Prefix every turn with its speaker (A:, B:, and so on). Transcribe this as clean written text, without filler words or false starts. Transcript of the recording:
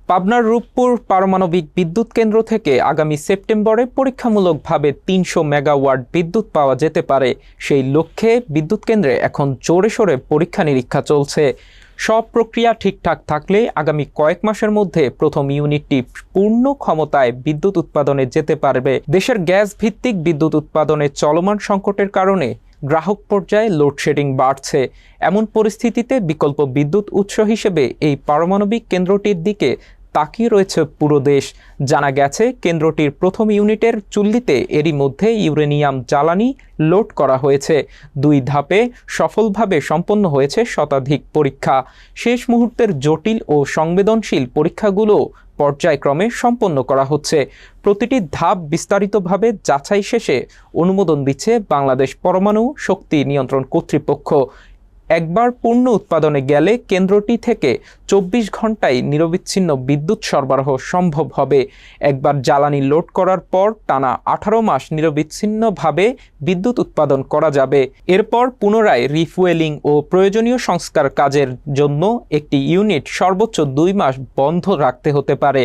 A: পাবনার রূপপুর পারমাণবিক বিদ্যুৎ কেন্দ্র থেকে আগামী সেপ্টেম্বরে পরীক্ষামূলকভাবে ৩০০ মেগাওয়াট বিদ্যুৎ পাওয়া যেতে পারে। সেই লক্ষ্যে বিদ্যুৎ কেন্দ্রে এখন জোরে সোরে পরীক্ষা নিরীক্ষা চলছে। সব প্রক্রিয়া ঠিকঠাক থাকলে আগামী কয়েক মাসের মধ্যে প্রথম ইউনিটটি পূর্ণ ক্ষমতায় বিদ্যুৎ উৎপাদনে যেতে পারবে। দেশের গ্যাস ভিত্তিক বিদ্যুৎ উৎপাদনে চলমান সংকটের কারণে গ্রাহক পর্যায়ে লোডশেডিং বাড়ছে। এমন পরিস্থিতিতে বিকল্প বিদ্যুৎ উৎস হিসেবে এই পারমাণবিক কেন্দ্রটির দিকে তাকিয়ে রয়েছে পুরো দেশ। জানা গেছে, কেন্দ্রটির প্রথম ইউনিটের চুল্লিতে এরই মধ্যে ইউরেনিয়াম জ্বালানি লোড করা হয়েছে। 2 ধাপে সফলভাবে সম্পন্ন হয়েছে শতাধিক পরীক্ষা। শেষ মুহূর্তের জটিল ও সংবেদনশীল পরীক্ষাগুলো পর্যায়ক্রমে সম্পন্ন করা হচ্ছে। প্রতিটি ধাপ বিস্তারিতভাবে যাচাই শেষে অনুমোদন দিচ্ছে বাংলাদেশ পরমাণু শক্তি নিয়ন্ত্রণ কর্তৃপক্ষ। একবার পূর্ণ উৎপাদনে গেলে কেন্দ্রটি থেকে 24 ঘন্টায় নিরবিচ্ছিন্ন বিদ্যুৎ সরবরাহ সম্ভব হবে। একবার জ্বালানি লোড করার পর টানা 18 মাস নিরবিচ্ছিন্নভাবে বিদ্যুৎ উৎপাদন করা যাবে। এরপর পুনরায় রিফুয়েলিং ও প্রয়োজনীয় সংস্কার কাজের জন্য একটি ইউনিট সর্বোচ্চ 2 মাস বন্ধ রাখতে হতে পারে।